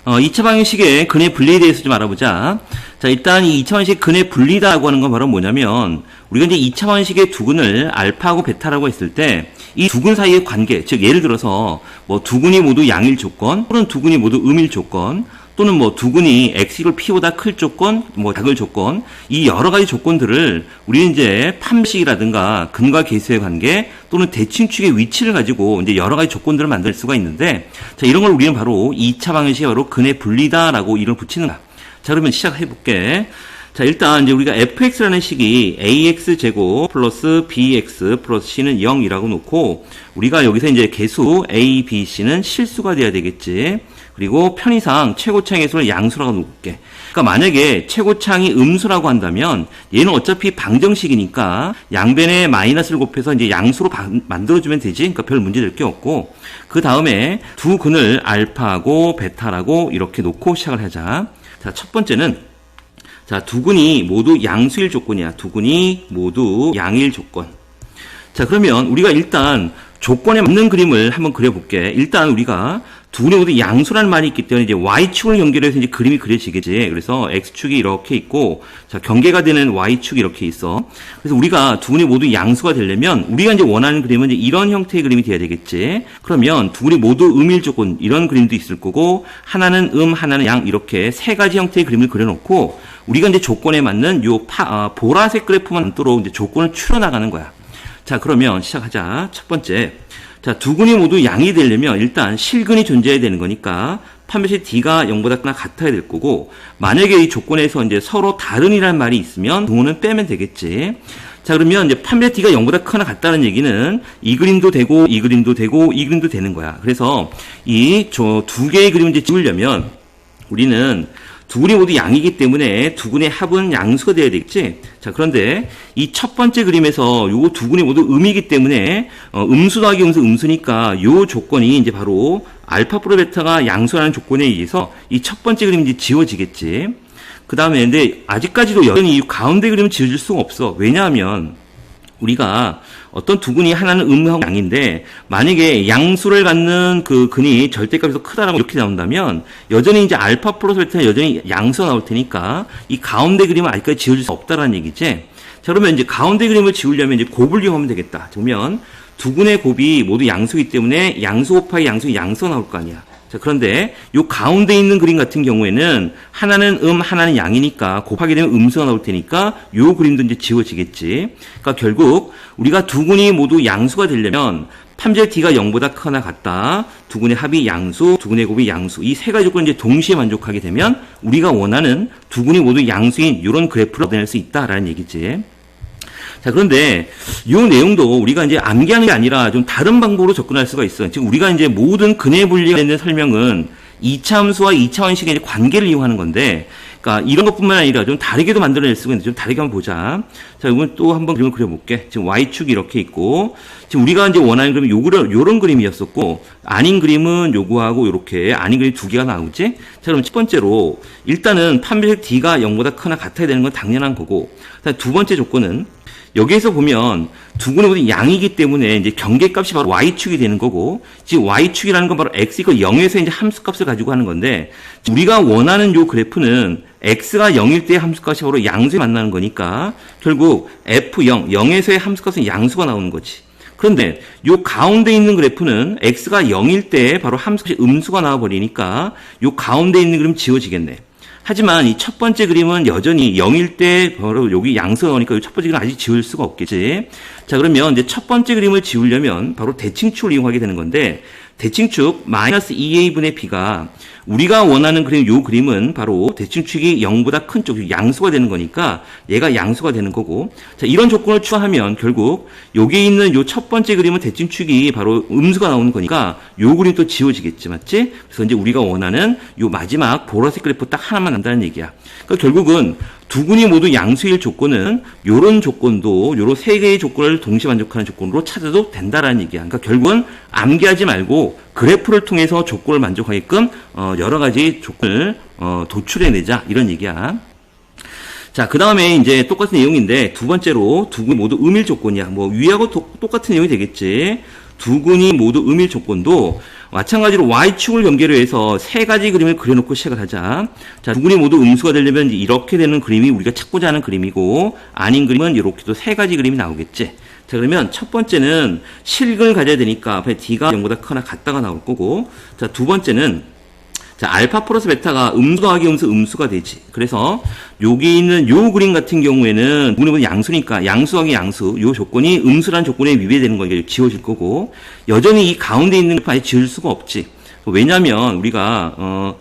2차 방정식의 근의 분리에 대해서 좀 알아보자. 자, 일단 이 2차 방정식 근의 분리다라고 하는 건 바로 뭐냐면, 우리가 이제 2차 방정식의 두근을 알파하고 베타라고 했을 때, 이 두근 사이의 관계, 즉, 예를 들어서, 뭐, 두근이 모두 양일 조건, 또는 두근이 모두 음일 조건, 또는 뭐 두근이 x를 p보다 클 조건, 뭐 작을 조건, 이 여러 가지 조건들을 우리는 이제 판별식이라든가 근과 계수의 관계 또는 대칭축의 위치를 가지고 이제 여러 가지 조건들을 만들 수가 있는데, 자, 이런 걸 우리는 바로 2차 방정식이 바로 근의 분리다라고 이름을 붙이는 거야. 자, 그러면 시작해 볼게. 자, 일단 이제 우리가 fx라는 식이 ax 제곱 플러스 bx 플러스 c는 0이라고 놓고, 우리가 여기서 이제 계수 a, b, c는 실수가 돼야 되겠지. 그리고 편의상 최고차의 개수를 양수라고 놓을게. 그러니까 만약에 최고차항이 음수라고 한다면 얘는 어차피 방정식이니까 양변에 마이너스를 곱해서 이제 양수로 만들어주면 되지. 그러니까 별 문제 될 게 없고, 그 다음에 두 근을 알파하고 베타라고 이렇게 놓고 시작을 하자. 자, 첫 번째는, 자, 두 근이 모두 양수일 조건이야. 두 근이 모두 양일 조건. 자, 그러면 우리가 일단 조건에 맞는 그림을 한번 그려볼게. 일단 우리가 두 근이 모두 양수라는 말이 있기 때문에 이제 y축을 연결해서 이제 그림이 그려지겠지. 그래서 x축이 이렇게 있고, 자, 경계가 되는 y축이 이렇게 있어. 그래서 우리가 두 근이 모두 양수가 되려면 우리가 이제 원하는 그림은 이제 이런 형태의 그림이 돼야 되겠지. 그러면 두 근이 모두 음일 조건, 이런 그림도 있을 거고, 하나는 하나는 양, 이렇게 세 가지 형태의 그림을 그려놓고, 우리가 이제 조건에 맞는 요 보라색 그래프만 남도록 이제 조건을 추려나가는 거야. 자, 그러면 시작하자. 첫 번째. 자, 두 근이 모두 양이 되려면 일단 실근이 존재해야 되는 거니까 판별식 D가 0보다 크거나 같아야 될 거고, 만약에 이 조건에서 이제 서로 다른이라는 말이 있으면 동호는 빼면 되겠지. 자, 그러면 이제 판별식 D가 0보다 크거나 같다는 얘기는 이 그림도 되고 이 그림도 되고 이 그림도 되는 거야. 그래서 이 두 개의 그림을 이제 찍으려면 우리는 두 근이 모두 양이기 때문에 두 근의 합은 양수가 돼야 되겠지. 자, 그런데 이 첫 번째 그림에서 요 두 근이 모두 음이기 때문에 음수 더하기 음수니까 요 조건이 이제 바로 알파 플러스 베타가 양수라는 조건에 의해서 이 첫 번째 그림이 이제 지워지겠지. 그 다음에 근데 아직까지도 여전히 이 가운데 그림을 지워줄 수가 없어. 왜냐하면 우리가 어떤 두 근이 하나는 음하고 양인데, 만약에 양수를 갖는 그 근이 절대값에서 크다라고 이렇게 나온다면 여전히 이제 알파 플러스 베타는 여전히 양수가 나올 테니까 이 가운데 그림은 아직까지 지워줄 수 없다라는 얘기지. 자, 그러면 이제 가운데 그림을 지우려면 이제 곱을 이용하면 되겠다. 그러면 두 근의 곱이 모두 양수이기 때문에 양수 곱하기 양수가 나올 거 아니야. 자, 그런데 요 가운데 있는 그림 같은 경우에는 하나는 하나는 양이니까 곱하게 되면 음수가 나올 테니까 요 그림도 이제 지워지겠지. 그러니까 결국 우리가 두 근이 모두 양수가 되려면 판별 D가 0보다 크거나 같다, 두 근의 합이 양수, 두 근의 곱이 양수, 이 세 가지 조건을 이제 동시에 만족하게 되면 우리가 원하는 두 근이 모두 양수인 이런 그래프를 얻어낼 수 있다라는 얘기지. 자, 그런데 이 내용도 우리가 이제 암기하는 게 아니라 좀 다른 방법으로 접근할 수가 있어. 지금 우리가 이제 모든 근의 분리가 되는 설명은 2차 함수와 2차 원식의 관계를 이용하는 건데, 그러니까 이런 것뿐만 아니라 좀 다르게도 만들어낼 수가 있는데 좀 다르게 한번 보자. 자, 이건 또 한번 그림을 그려볼게. 지금 y축이 이렇게 있고, 지금 우리가 이제 원하는 그림은 요런 그림이었었고, 아닌 그림은 요거하고 요렇게 아닌 그림 두 개가 나오지? 자, 그럼 첫 번째로 일단은 판별식 D가 0보다 크거나 같아야 되는 건 당연한 거고, 두 번째 조건은 여기에서 보면 두 근이 모두 양이기 때문에 이제 경계값이 바로 y축이 되는 거고, 지금 y축이라는 건 바로 x = 0에서 이제 함수값을 가지고 하는 건데, 우리가 원하는 요 그래프는 x가 0일 때 함수값이 바로 양수에 만나는 거니까 결국 f0, 0에서의 함수값은 양수가 나오는 거지. 그런데 요 가운데 있는 그래프는 x가 0일 때 바로 함수값이 음수가 나와버리니까 요 가운데 있는 그림 지워지겠네. 하지만 이 첫 번째 그림은 여전히 0일 때 바로 여기 양수가 나오니까 이 첫 번째 그림은 아직 지울 수가 없겠지. 자, 그러면 이제 첫 번째 그림을 지우려면 바로 대칭축을 이용하게 되는 건데, 대칭축 마이너스 2a분의 b가 우리가 원하는 그림, 요 그림은 바로 대칭축이 0보다 큰 쪽, 양수가 되는 거니까 얘가 양수가 되는 거고, 자, 이런 조건을 추가하면 결국 여기 있는 요 첫 번째 그림은 대칭축이 바로 음수가 나오는 거니까 요 그림 또 지워지겠지, 맞지? 그래서 이제 우리가 원하는 요 마지막 보라색 그래프 딱 하나만 난다는 얘기야. 그러니까 결국은 두 근이 모두 양수일 조건은 요런 조건도, 요런 세 개의 조건을 동시에 만족하는 조건으로 찾아도 된다라는 얘기야. 그러니까 결국은 암기하지 말고 그래프를 통해서 조건을 만족하게끔 여러 가지 조건을 도출해내자, 이런 얘기야. 자, 그 다음에 이제 똑같은 내용인데 두 번째로 두 근이 모두 음일 조건이야. 뭐 위하고 똑같은 내용이 되겠지. 두 근이 모두 음일 조건도 마찬가지로 y축을 연계로 해서 세 가지 그림을 그려놓고 시작을 하자. 자, 두 근이 모두 음수가 되려면 이렇게 되는 그림이 우리가 찾고자 하는 그림이고, 아닌 그림은 이렇게 또 세 가지 그림이 나오겠지. 자, 그러면 첫 번째는 실근을 가져야 되니까 앞에 d가 0보다 크거나 같다가 나올 거고, 자, 두 번째는 자, 알파 플러스 베타가 음수 더하기 음수가 되지. 그래서 여기 있는 요 그림 같은 경우에는 우리는 양수니까 양수 더하기 양수 요 조건이 음수라는 조건에 위배되는 거니까 지워질 거고, 여전히 이 가운데 있는 걸 아예 지울 수가 없지. 왜냐면 우리가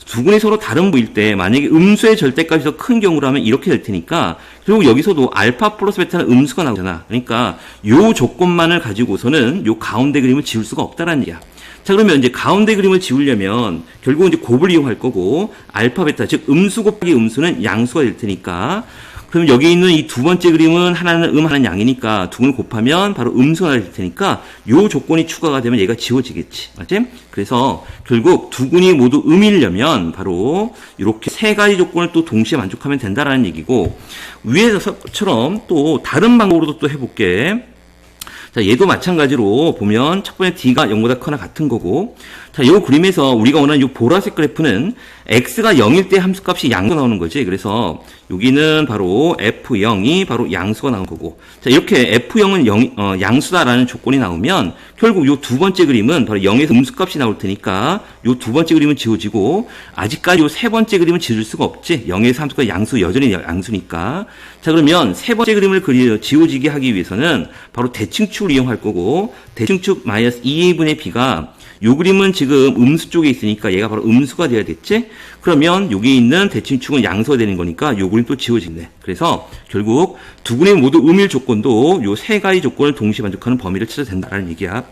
두 근이 서로 다른 부일 때 만약에 음수의 절대값이 더 큰 경우라면 이렇게 될 테니까, 그리고 여기서도 알파 플러스 베타는 음수가 나오잖아. 그러니까 요 조건만을 가지고서는 요 가운데 그림을 지울 수가 없다라는 얘기야. 자, 그러면 이제 가운데 그림을 지우려면 결국은 이제 곱을 이용할 거고, 알파 베타 즉 음수 곱하기 음수는 양수가 될 테니까, 그럼 여기 있는 이 두 번째 그림은 하나는 하나는 양이니까 두 근을 곱하면 바로 음수가 될 테니까 요 조건이 추가가 되면 얘가 지워지겠지. 맞지? 그래서 결국 두 근이 모두 음이려면 바로 이렇게 세 가지 조건을 또 동시에 만족하면 된다라는 얘기고, 위에서처럼 또 다른 방법으로도 또 해볼게. 자, 얘도 마찬가지로 보면 첫 번째 d가 0보다 크거나 같은 거고, 자, 이 그림에서 우리가 원하는 이 보라색 그래프는 x가 0일 때 함수값이 양수가 나오는 거지. 그래서 여기는 바로 f0이 바로 양수가 나온 거고, 자, 이렇게 f0은 양수다라는 조건이 나오면 결국 이 두 번째 그림은 바로 0에서 음수값이 나올 테니까 이 두 번째 그림은 지워지고, 아직까지 이 세 번째 그림은 지울 수가 없지. 0에서 함수가 양수, 여전히 양수니까. 자, 그러면 세 번째 그림을 지워지게 하기 위해서는 바로 대칭축을 이용할 거고, 대칭축 마이너스 2a분의 b가 요 그림은 지금 음수 쪽에 있으니까 얘가 바로 음수가 돼야겠지? 그러면 여기 있는 대칭축은 양수가 되는 거니까 요 그림 또 지워지네. 그래서 결국 두 그림 모두 음일 조건도 요 세 가지 조건을 동시에 만족하는 범위를 찾아야 된다는 얘기야.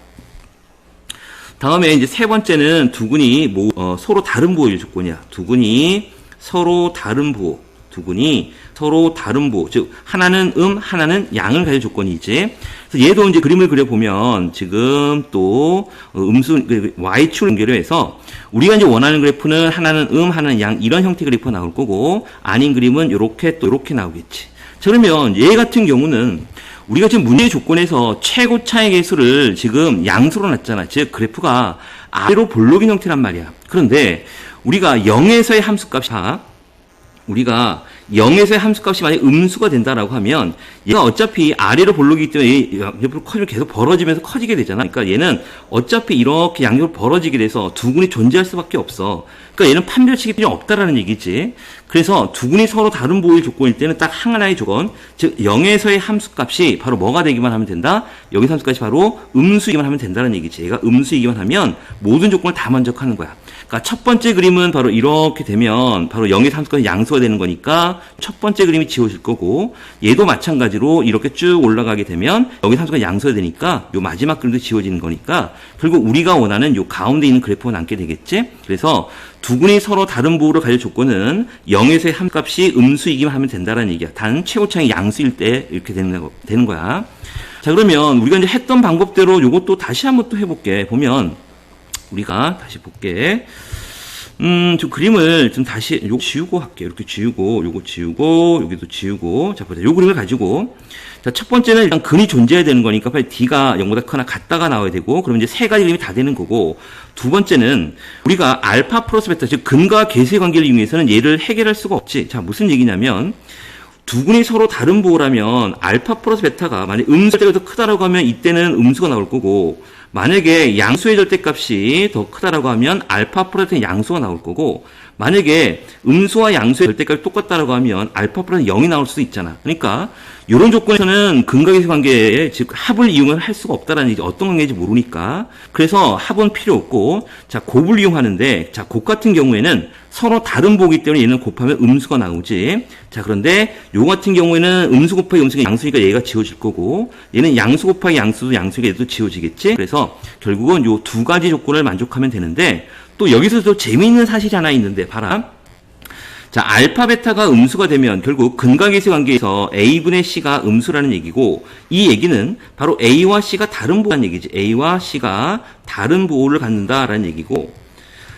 다음에 이제 세 번째는 두 근이 서로 다른 부호일 조건이야. 두 근이 서로 다른 부호. 두 근이 서로 다른 부호, 즉 하나는 하나는 양을 가질 조건이지. 그래서 얘도 이제 그림을 그려보면 지금 또 음수 y축을 연결을 해서 우리가 이제 원하는 그래프는 하나는 하나는 양 이런 형태 그래프가 나올 거고, 아닌 그림은 이렇게 또 이렇게 나오겠지. 자, 그러면 얘 같은 경우는 우리가 지금 문제의 조건에서 최고 차의 개수를 지금 양수로 놨잖아. 즉 그래프가 아래로 볼록인 형태란 말이야. 그런데 우리가 0에서의 함수값이 우리가 0에서의 함수값이 만약 음수가 된다라고 하면 얘가 어차피 아래로 볼록이기 때문에 옆으로 커지면 계속 벌어지면서 커지게 되잖아. 그러니까 얘는 어차피 이렇게 양쪽으로 벌어지게 돼서 두 근이 존재할 수밖에 없어. 그러니까 얘는 판별식이 필요 없다라는 얘기지. 그래서 두 근이 서로 다른 부호의 조건일 때는 딱 하나의 조건, 즉 0에서의 함수값이 바로 뭐가 되기만 하면 된다? 여기서 함수값이 바로 음수이기만 하면 된다는 얘기지. 얘가 음수이기만 하면 모든 조건을 다 만족하는 거야. 그러니까 첫 번째 그림은 바로 이렇게 되면 바로 0에서 함수값이 양수가 되는 거니까 첫 번째 그림이 지워질 거고, 얘도 마찬가지로 이렇게 쭉 올라가게 되면 여기서 함수가 양수가 되니까 요 마지막 그림도 지워지는 거니까 결국 우리가 원하는 요 가운데 있는 그래프가 남게 되겠지. 그래서 두 근이 서로 다른 부호를 가질 조건은 0에서의 함값이 음수이기만 하면 된다는 얘기야. 단 최고차이 양수일 때 이렇게 되는 거야. 자, 그러면 우리가 이제 했던 방법대로 요것도 다시 한번 또 해볼게. 보면 우리가 다시 볼게. 좀 그림을 좀 다시 요거 지우고 할게요. 이렇게 지우고, 요거 지우고, 여기도 지우고. 자, 보자. 요 그림을 가지고. 자, 첫 번째는 일단 근이 존재해야 되는 거니까 빨리 d가 0보다 크거나 같다가 나와야 되고, 그러면 이제 세 가지 그림이 다 되는 거고, 두 번째는 우리가 알파 플러스 베타, 즉 근과 계수의 관계를 이용해서는 얘를 해결할 수가 없지. 자, 무슨 얘기냐면 두 근이 서로 다른 부호라면 알파 플러스 베타가 만약 음수일 때가 더 크다라고 하면 이때는 음수가 나올 거고, 만약에 양수의 절대값이 더 크다라고 하면 알파 플러스 양수가 나올 거고, 만약에 음수와 양수의 절대값이 똑같다라고 하면 알파 플러스 0이 나올 수도 있잖아. 그러니까 이런 조건에서는 근과 계수 관계에 즉 합을 이용을 할 수가 없다라는 얘기. 어떤 관계인지 모르니까. 그래서 합은 필요 없고, 자, 곱을 이용하는데, 자, 곱 같은 경우에는 서로 다른 부호이기 때문에 얘는 곱하면 음수가 나오지. 자, 그런데 요 같은 경우에는 음수 곱하기 음수가 양수니까 얘가 지워질 거고, 얘는 양수 곱하기 양수도 양수니까 얘도 지워지겠지. 그래서 결국은 요 두 가지 조건을 만족하면 되는데, 또 여기서 또 재미있는 사실이 하나 있는데 봐라. 자, 알파 베타가 음수가 되면 결국 근과 계수 관계에서 a분의 c가 음수라는 얘기고, 이 얘기는 바로 a와 c가 다른 부호라는 얘기지. a와 c가 다른 부호를 갖는다라는 얘기고,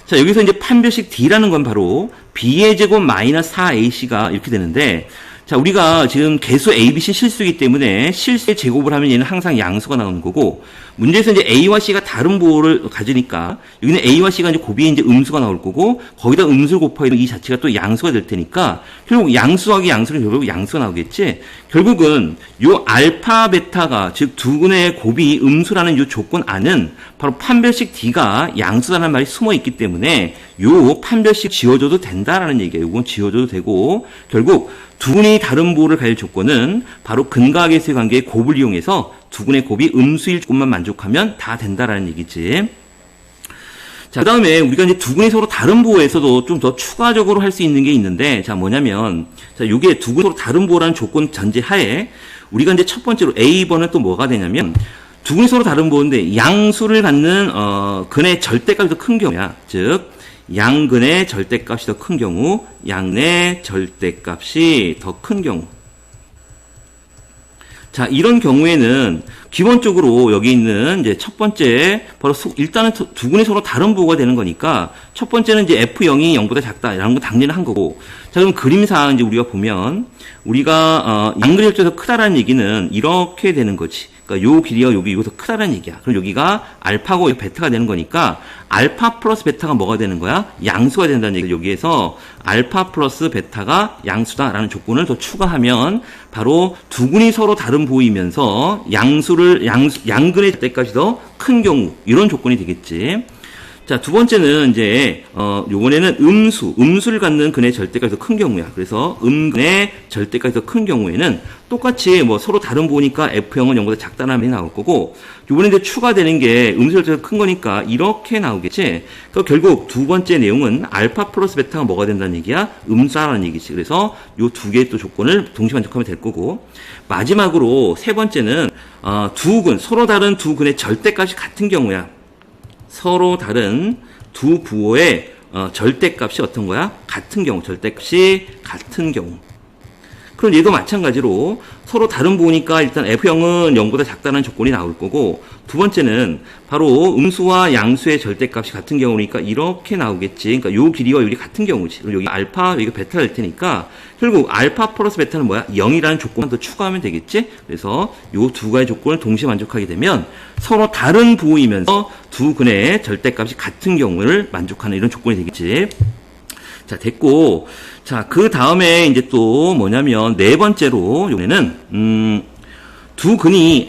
자, 여기서 이제 판별식 d라는 건 바로 b의 제곱 마이너스 4ac가 이렇게 되는데, 자, 우리가 지금 개수 A, B, C 실수이기 때문에 실수의 제곱을 하면 얘는 항상 양수가 나오는 거고, 문제에서 이제 A와 C가 다른 부호를 가지니까, 여기는 A와 C가 이제 곱이 이제 음수가 나올 거고, 거기다 음수를 곱하면 이 자체가 또 양수가 될 테니까, 결국 양수하기 양수는 결국 양수가 나오겠지? 결국은 요 알파, 베타가, 즉 두근의 곱이 음수라는 요 조건 안은 바로 판별식 D가 양수라는 말이 숨어 있기 때문에 요 판별식 지워줘도 된다라는 얘기예요. 이건 지워줘도 되고, 결국 두근이 다른 부호를 가질 조건은 바로 근과 계수의 관계의 곱을 이용해서 두근의 곱이 음수일 조건만 만족하면 다 된다라는 얘기지. 자, 그 다음에 우리가 이제 두근이 서로 다른 부호에서도 좀 더 추가적으로 할 수 있는 게 있는데, 자, 뭐냐면, 자, 요게 두근이 서로 다른 부호라는 조건 전제 하에, 우리가 이제 첫 번째로 A번은 또 뭐가 되냐면, 두근이 서로 다른 부호인데, 양수를 갖는, 근의 절대값이 더 큰 경우야. 즉, 양근의 절대값이 더 큰 경우, 양의 절대값이 더 큰 경우. 자, 이런 경우에는 기본적으로 여기 있는 이제 첫 번째, 바로 일단은 두근이 서로 다른 부호가 되는 거니까 첫 번째는 이제 F0이 0보다 작다. 이런 거 당연한 거고. 자, 그럼 그림상 이제 우리가 보면 우리가 양근의 절대가 더 크다라는 얘기는 이렇게 되는 거지. 그러니까 요 길이가 여기 이거 더 크다는 얘기야. 그럼 여기가 알파고 베타가 되는 거니까 알파 플러스 베타가 뭐가 되는 거야? 양수가 된다는 얘기야. 여기에서 알파 플러스 베타가 양수다라는 조건을 더 추가하면 바로 두근이 서로 다른 부호이면서 양근의 절대값이 더 큰 경우 이런 조건이 되겠지. 자, 두 번째는 이제 요번에는 음수를 갖는 근의 절대값이 더 큰 경우야. 그래서 음근의 절대값이 더 큰 경우에는 똑같이 뭐 서로 다른 부호니까 F0은 0보다 작다는 말이 나올 거고, 요번에 이제 추가되는 게 음수 절대값이 큰 거니까 이렇게 나오겠지. 그래서 결국 두 번째 내용은 알파 플러스 베타가 뭐가 된다는 얘기야? 음수라는 얘기지. 그래서 요 두 개의 또 조건을 동시 만족하면 될 거고, 마지막으로 세 번째는 서로 다른 두 근의 절대값이 같은 경우야. 서로 다른 두 부호의 절대값이 어떤 거야? 같은 경우, 절대값이 같은 경우. 그럼 얘도 마찬가지로 서로 다른 부호니까 일단 F0은 0보다 작다는 조건이 나올 거고, 두 번째는 바로 음수와 양수의 절대값이 같은 경우니까 이렇게 나오겠지. 그러니까 요 길이와 여기 같은 경우지. 그리고 여기 알파, 여기가 베타가 될 테니까 결국 알파 플러스 베타는 뭐야? 0이라는 조건만 더 추가하면 되겠지. 그래서 요 두 가지 조건을 동시에 만족하게 되면 서로 다른 부호이면서 두 근의 절대값이 같은 경우를 만족하는 이런 조건이 되겠지. 자, 됐고. 자, 그 다음에 이제 또 뭐냐면, 네 번째로, 이번에는, 두 근이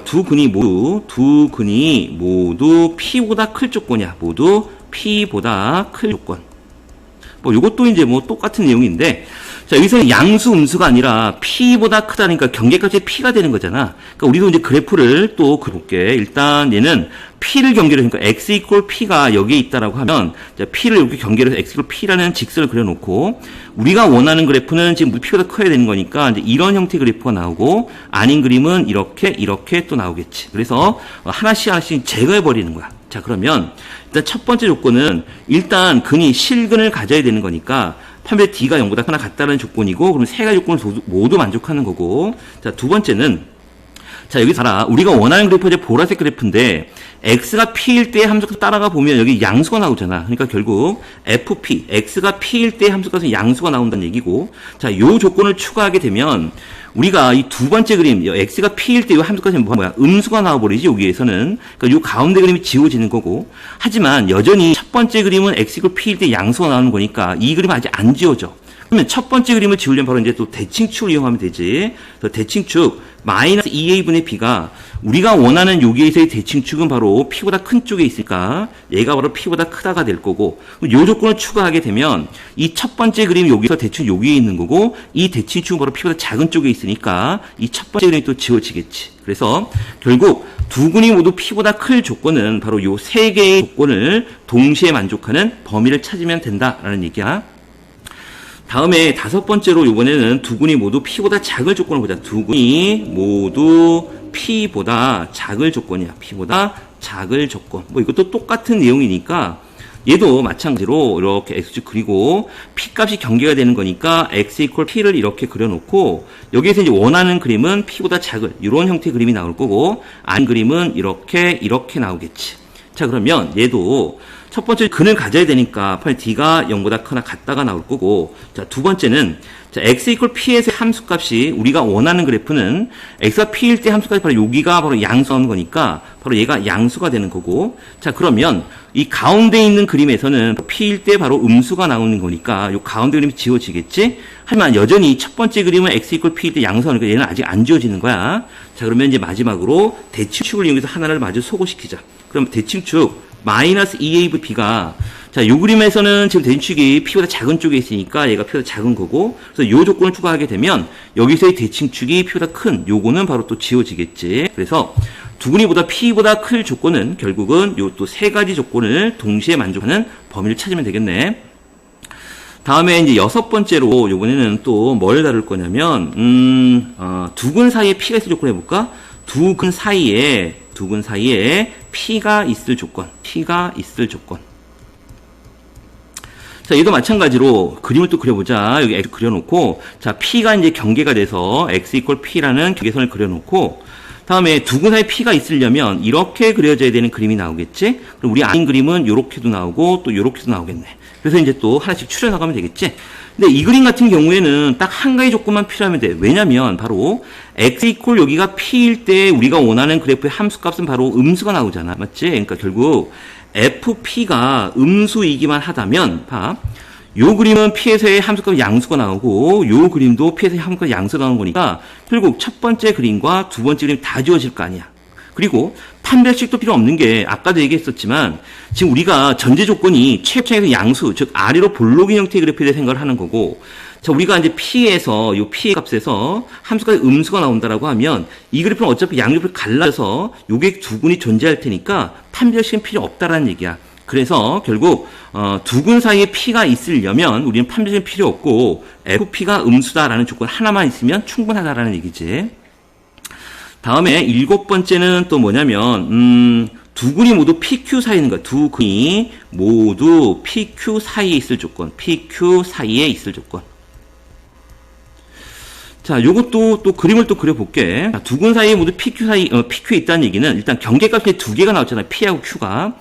두 근이 모두 P보다 클 조건이야. 모두 P보다 클 조건. 뭐, 요것도 이제 뭐 똑같은 내용인데, 자, 여기서는 양수, 음수가 아니라 P보다 크다니까 경계값이 P가 되는 거잖아. 그러니까 우리도 이제 그래프를 또 그려볼게. 일단 얘는 P를 경계로, 그러니까 X 이퀄 P가 여기에 있다라고 하면, P를 이렇게 경계로 해서 X 이퀄 P라는 직선을 그려놓고, 우리가 원하는 그래프는 지금 P보다 커야 되는 거니까, 이제 이런 형태의 그래프가 나오고, 아닌 그림은 이렇게 또 나오겠지. 그래서 하나씩 제거해버리는 거야. 자, 그러면, 일단 첫 번째 조건은, 일단 근이 실근을 가져야 되는 거니까, 판별 D가 0보다 크나 같다는 조건이고, 그럼 세 가지 조건을 모두 만족하는 거고, 자, 두 번째는, 자, 여기 봐라. 우리가 원하는 그래프가 이제 보라색 그래프인데, X가 P일 때 함수값 따라가 보면 여기 양수가 나오잖아. 그러니까 결국 FP, X가 P일 때 함수값은 양수가 나온다는 얘기고, 자, 요 조건을 추가하게 되면, 우리가 이 두 번째 그림, X가 P일 때 이 함수값이 뭐야? 음수가 나와버리지, 여기에서는. 그러니까 요 가운데 그림이 지워지는 거고, 하지만 여전히 첫 번째 그림은 X가 P일 때 양수가 나오는 거니까 이 그림은 아직 안 지워져. 그러면 첫 번째 그림을 지우려면 바로 이제 또 대칭축을 이용하면 되지. 그래서 대칭축, 마이너스 2a분의 b가 우리가 원하는 여기에서의 대칭축은 바로 p보다 큰 쪽에 있으니까 얘가 바로 p보다 크다가 될 거고, 요 조건을 추가하게 되면 이 첫 번째 그림 여기서 대충 여기에 있는 거고, 이 대칭축은 바로 p보다 작은 쪽에 있으니까 이 첫 번째 그림이 또 지워지겠지. 그래서 결국 두 근이 모두 p보다 클 조건은 바로 요 세 개의 조건을 동시에 만족하는 범위를 찾으면 된다라는 얘기야. 다음에 다섯 번째로 이번에는 두 근이 모두 P보다 작을 조건을 보자. 두 근이 모두 P보다 작을 조건이야. P보다 작을 조건. 뭐 이것도 똑같은 내용이니까 얘도 마찬가지로 이렇게 X축 그리고 P값이 경계가 되는 거니까 X 이퀄 P를 이렇게 그려놓고, 여기에서 이제 원하는 그림은 P보다 작을 이런 형태의 그림이 나올 거고, 아닌 그림은 이렇게 나오겠지. 자, 그러면 얘도 첫 번째 근을 가져야 되니까 D가 0보다 크나 같다가 나올 거고, 자, 두 번째는 자, x 이퀄 p에서의 함수값이 우리가 원하는 그래프는 x가 p일 때 함수값이 바로 여기가 바로 양수하는 거니까 바로 얘가 양수가 되는 거고, 자, 그러면 이 가운데 있는 그림에서는 p일 때 바로 음수가 나오는 거니까 요 가운데 그림이 지워지겠지? 하지만 여전히 첫 번째 그림은 x 이퀄 p일 때 양수하니까 얘는 아직 안 지워지는 거야. 자, 그러면 이제 마지막으로 대칭축을 이용해서 하나를 마저 소거시키자. 그럼 대칭축 마이너스 2ab가 자, 요 그림에서는 지금 대칭축이 P보다 작은 쪽에 있으니까 얘가 P보다 작은 거고, 그래서 요 조건을 추가하게 되면 여기서의 대칭축이 P보다 큰 요거는 바로 또 지워지겠지. 그래서 두근이보다 P보다 클 조건은 결국은 요 또 세 가지 조건을 동시에 만족하는 범위를 찾으면 되겠네. 다음에 이제 여섯 번째로 요번에는 또 뭘 다룰 거냐면 두근 사이에 P가 있을 조건 해볼까? 두근 사이에 P가 있을 조건. 자, 얘도 마찬가지로 그림을 또 그려보자. 여기 X 그려놓고, 자, P가 이제 경계가 돼서 X 이퀄 P라는 경계선을 그려놓고, 다음에 두근 사이 P가 있으려면 이렇게 그려져야 되는 그림이 나오겠지? 그럼 우리 아닌 그림은 요렇게도 나오고, 또 요렇게도 나오겠네. 그래서 이제 또 하나씩 추려나가면 되겠지? 근데 이 그림 같은 경우에는 딱 한 가지 조건만 필요하면 돼. 왜냐면 바로 X 이퀄 여기가 P일 때 우리가 원하는 그래프의 함수값은 바로 음수가 나오잖아. 맞지? 그러니까 결국 FP가 음수이기만 하다면, 요 그림은 P에서의 함수값 양수가 나오고, 요 그림도 P에서의 함수값 양수가 나오는 거니까, 결국 첫 번째 그림과 두 번째 그림 다 지워질 거 아니야. 그리고 판별식도 필요 없는 게, 아까도 얘기했었지만, 지금 우리가 전제 조건이 최입장에서 양수, 즉, 아래로 볼록인 형태의 그래프에 대해 생각을 하는 거고, 자, 우리가 이제 P에서, 요 P의 값에서 함수값 음수가 나온다라고 하면, 이 그래프는 어차피 양옆을 갈라서 요게 두근이 존재할 테니까 판별식은 필요 없다라는 얘기야. 그래서 결국, 두근 사이에 P가 있으려면 우리는 판별식은 필요 없고, FP가 음수다라는 조건 하나만 있으면 충분하다라는 얘기지. 다음에 일곱 번째는 또 뭐냐면, 두근이 모두 PQ 사이에 있는 거야. 두근이 모두 PQ 사이에 있을 조건. PQ 사이에 있을 조건. 자, 요것도 또 그림을 또 그려볼게. 자, 두근 사이에 모두 PQ에 있다는 얘기는 일단 경계값이 두 개가 나왔잖아요. P하고 Q가.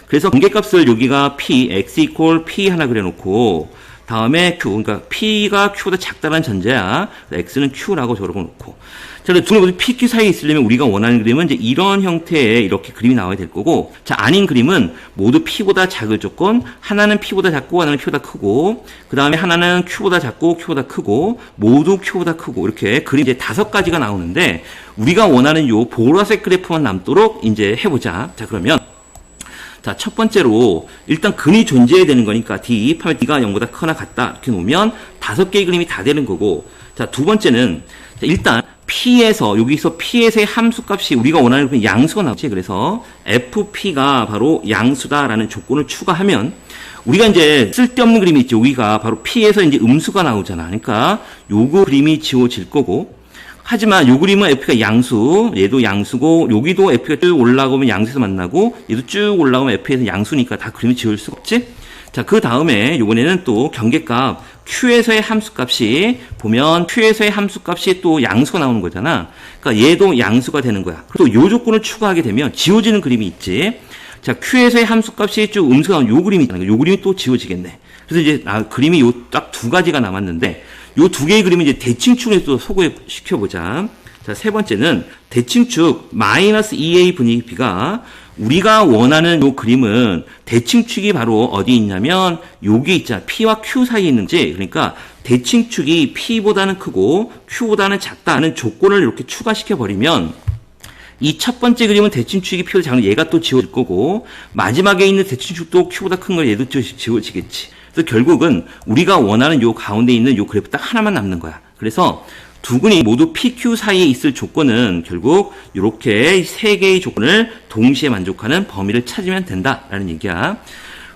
그래서 경계값을 여기가 P, X 이퀄 P 하나 그려놓고, 다음에 Q, 그러니까 P가 Q보다 작다는 전제야. X는 Q라고 적어놓고. 자, 두 개 모두 PQ 사이에 있으려면 우리가 원하는 그림은 이제 이런 형태의 이렇게 그림이 나와야 될 거고, 자, 아닌 그림은 모두 P보다 작을 조건, 하나는 P보다 작고, 하나는 Q보다 크고, 그 다음에 하나는 Q보다 작고, Q보다 크고, 모두 Q보다 크고, 이렇게 그림 이제 5가지가 나오는데, 우리가 원하는 요 보라색 그래프만 남도록 이제 해보자. 자, 그러면, 자, 첫 번째로, 일단 근이 존재해야 되는 거니까, D, 파면 D가 0보다 크거나 같다. 이렇게 놓으면 5개의 그림이 다 되는 거고, 자, 두 번째는, 자, 일단, 여기서 P에서의 함수값이 우리가 원하는 그 양수가 나오지. 그래서 FP가 바로 양수다라는 조건을 추가하면, 우리가 이제 쓸데없는 그림이 있죠. 여기가 바로 P에서 이제 음수가 나오잖아. 그러니까, 요거 그림이 지워질 거고, 하지만 요 그림은 F가 양수, 얘도 양수고, 여기도 F가 쭉 올라가면 양수에서 만나고, 얘도 쭉 올라가면 F에서 양수니까 다 그림을 지울 수가 없지? 자, 그 다음에 요번에는 또 경계값, Q에서의 함수값이, 보면 Q에서의 함수값이 또 양수가 나오는 거잖아. 그러니까 얘도 양수가 되는 거야. 또 요 조건을 추가하게 되면 지워지는 그림이 있지. 자, Q에서의 함수값이 쭉 음수가 나오는 요 그림이 있잖아. 요 그림이 또 지워지겠네. 그래서 이제 그림이 요 딱 2가지가 남았는데, 요 2개의 그림을 이제 대칭축에 또 소개시켜보자. 자, 세 번째는 대칭축 마이너스 2a 분의 b가 우리가 원하는 요 그림은 대칭축이 바로 어디 있냐면 여기 있잖아. P와 Q 사이에 있는지. 그러니까 대칭축이 P보다는 크고 Q보다는 작다는 조건을 이렇게 추가시켜버리면 이 첫 번째 그림은 대칭축이 P보다 작은 얘가 또 지워질 거고 마지막에 있는 대칭축도 Q보다 큰 걸 얘도 지워지겠지. 그래서 결국은 우리가 원하는 요 가운데 있는 요 그래프 딱 하나만 남는 거야. 그래서 두근이 모두 PQ 사이에 있을 조건은 결국 이렇게 3개의 조건을 동시에 만족하는 범위를 찾으면 된다라는 얘기야.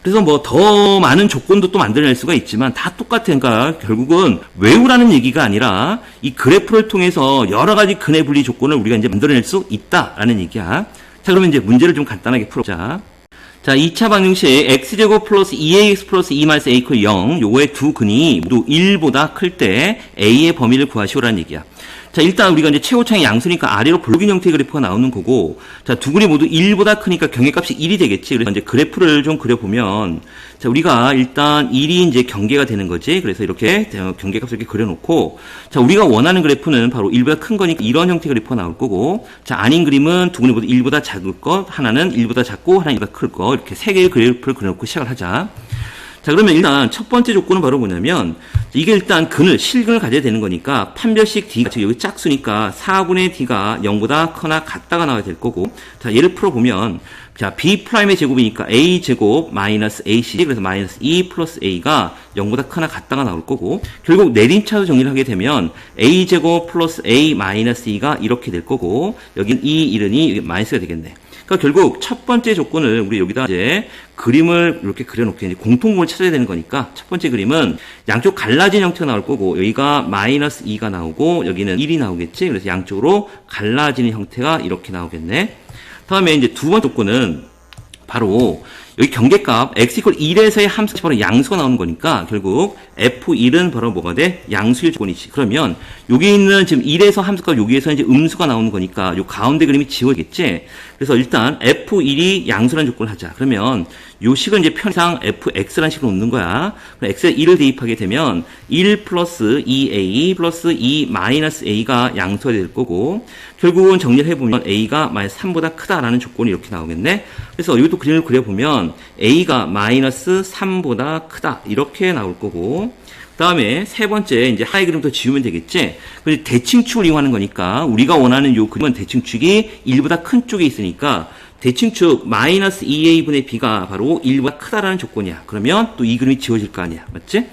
그래서 뭐 더 많은 조건도 또 만들어낼 수가 있지만 다 똑같으니까 결국은 외우라는 얘기가 아니라 이 그래프를 통해서 여러 가지 근해 분리 조건을 우리가 이제 만들어낼 수 있다라는 얘기야. 자, 그러면 이제 문제를 좀 간단하게 풀어보자. 자, 2차 방정식 x제곱 플러스 2ax 플러스 2 마이너스 a 이퀄 0 요거의 두 근이 모두 1보다 클 때 a의 범위를 구하시오라는 얘기야. 자, 일단 우리가 이제 최고차이 양수니까 아래로 블록인 형태의 그래프가 나오는 거고, 자, 두 근이 모두 1보다 크니까 경계값이 1이 되겠지. 그래서 이제 그래프를 좀 그려보면, 자, 우리가 일단 1이 이제 경계가 되는 거지. 그래서 이렇게 경계값을 이렇게 그려놓고, 자, 우리가 원하는 그래프는 바로 1보다 큰 거니까 이런 형태의 그래프가 나올 거고, 자, 아닌 그림은 두 근이 모두 1보다 작을 것, 하나는 1보다 작고, 하나는 1보다 클 거, 이렇게 세 개의 그래프를 그려놓고 시작을 하자. 자, 그러면 일단 첫 번째 조건은 바로 뭐냐면, 이게 일단 실근을 가져야 되는 거니까, 판별식 D가, 즉 여기 짝수니까 4분의 D가 0보다 커나 같다가 나와야 될 거고, 자, 얘를 풀어보면, 자, B'의 제곱이니까 A제곱 마이너스 AC, 그래서 마이너스 2 플러스 A가 0보다 크나 같다가 나올 거고, 결국 내림차로 정리를 하게 되면, A제곱 플러스 A 마이너스 2가 이렇게 될 거고, 여긴 이 1은 마이너스가 되겠네. 그러니까 결국 첫 번째 조건을 우리 여기다 이제 그림을 이렇게 그려놓게 이제 공통점을 찾아야 되는 거니까 첫 번째 그림은 양쪽 갈라진 형태가 나올 거고 여기가 마이너스 2가 나오고 여기는 1이 나오겠지. 그래서 양쪽으로 갈라지는 형태가 이렇게 나오겠네. 다음에 이제 두 번째 조건은 바로 여기 경계값 x 이퀄 1에서의 함수가 바로 양수가 나오는 거니까 결국 f1은 바로 뭐가 돼? 양수일 조건이지. 그러면 여기 있는 지금 1에서 함수가 여기에서 이제 음수가 나오는 거니까 요 가운데 그림이 지워지겠지. 그래서 일단 f1이 양수라는 조건을 하자. 그러면 요 식은 이제 편의상 fx라는 식으로 놓는 거야. 그럼 x에 1을 대입하게 되면 1 플러스 2a 플러스 2 마이너스 a가 양수가 될 거고 결국은 정리를 해보면 a가 마이너스 3보다 크다라는 조건이 이렇게 나오겠네. 그래서 이것도 그림을 그려보면 a가 마이너스 3보다 크다 이렇게 나올 거고 그 다음에 세 번째 이제 하의 그림부터 지우면 되겠지. 근데 대칭축을 이용하는 거니까 우리가 원하는 요 그림은 대칭축이 1보다 큰 쪽에 있으니까 대칭축 마이너스 2a분의 b가 바로 1보다 크다라는 조건이야. 그러면 또 이 그림이 지워질 거 아니야. 맞지?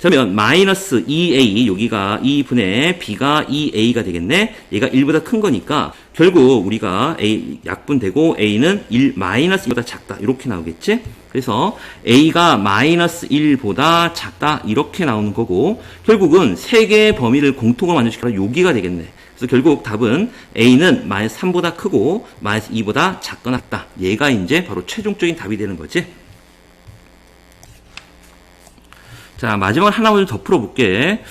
그러면 마이너스 2a 여기가 2분의 b가 2a가 되겠네. 얘가 1보다 큰 거니까 결국 우리가 a 약분되고 a는 1 마이너스 1보다 작다 이렇게 나오겠지. 그래서 a가 마이너스 1보다 작다 이렇게 나오는 거고 결국은 세 개의 범위를 공통으로 만족시켜서 여기가 되겠네. 그래서 결국 답은 a는 마이너스 3보다 크고 마이너스 2보다 작거나 같다. 얘가 이제 바로 최종적인 답이 되는 거지. 자, 마지막으로 하나만 더 풀어볼게.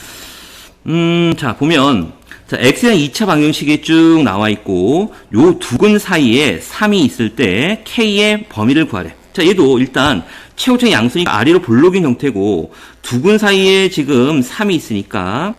자, 보면, 자, x는 2차 방정식이 쭉 나와 있고, 요 두 근 사이에 3이 있을 때, k의 범위를 구하래. 자, 얘도 일단, 최고차이 양수니까 아래로 블록인 형태고, 두 근 사이에 지금 3이 있으니까,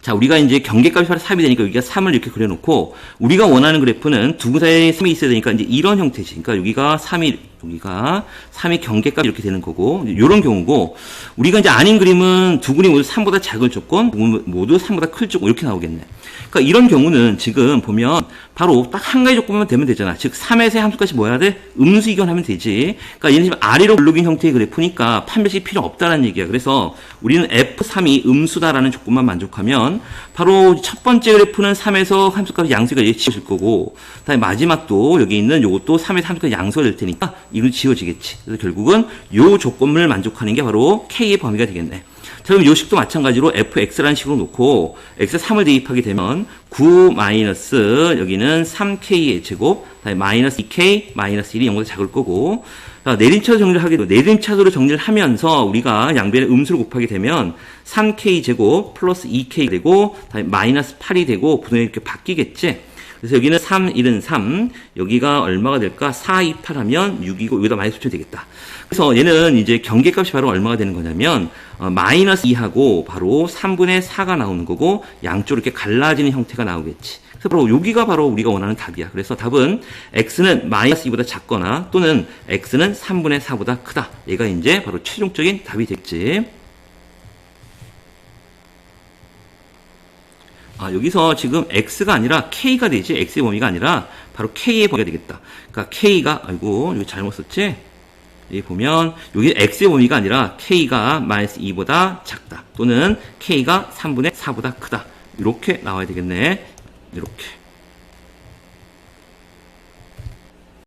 자, 우리가 이제 경계값이 바로 3이 되니까 여기가 3을 이렇게 그려놓고, 우리가 원하는 그래프는 두 근 사이에 3이 있어야 되니까 이제 이런 형태지. 그러니까 여기가 3이 경계값이 이렇게 되는 거고, 요런 경우고, 우리가 이제 아닌 그림은 두 근이 모두 3보다 작은 조건, 모두 3보다 클 조건, 이렇게 나오겠네. 그러니까 이런 경우는 지금 보면 바로 딱 한 가지 조건만 되면 되잖아. 즉 3에서의 함수까지 뭐 해야 돼? 음수 이견하면 되지. 그러니까 얘는 지금 아래로 블록인 형태의 그래프니까 판별식이 필요 없다는 얘기야. 그래서 우리는 F3이 음수다라는 조건만 만족하면 바로 첫 번째 그래프는 3에서 함수값이 양수가 지워질 거고 그다음에 마지막도 여기 있는 요것도 3에서 함수값이 양수가 될 테니까 이거 지워지겠지. 그래서 결국은 요 조건을 만족하는 게 바로 K의 범위가 되겠네. 자, 그럼 요 식도 마찬가지로 fx라는 식으로 놓고 x에 3을 대입하게 되면 9 마이너스 여기는 3k의 제곱 다음에 마이너스 2k 마이너스 1이 0보다 작을 거고 자, 내림차로 정리를 하게 되면 내림차로 정리를 하면서 우리가 양변에 음수를 곱하게 되면 3k 제곱 플러스 2k 되고 다음에 마이너스 8이 되고 분원이 이렇게 바뀌겠지. 그래서 여기는 3, 1은 3, 여기가 얼마가 될까? 4, 2, 8 하면 6이고, 여기다 마이너스 붙여야 되겠다. 그래서 얘는 이제 경계값이 바로 얼마가 되는 거냐면, 마이너스 2하고 바로 3분의 4가 나오는 거고, 양쪽으로 이렇게 갈라지는 형태가 나오겠지. 그래서 바로 여기가 바로 우리가 원하는 답이야. 그래서 답은 x는 마이너스 2보다 작거나 또는 x는 3분의 4보다 크다. 얘가 이제 바로 최종적인 답이 됐지. 여기서 지금 x가 아니라 k가 되지. x의 범위가 아니라 바로 k의 범위가 되겠다. 그러니까 k가 여기 잘못 썼지? 여기 보면 여기 x의 범위가 아니라 k가 마이너스 2보다 작다. 또는 k가 3분의 4보다 크다. 이렇게 나와야 되겠네. 이렇게.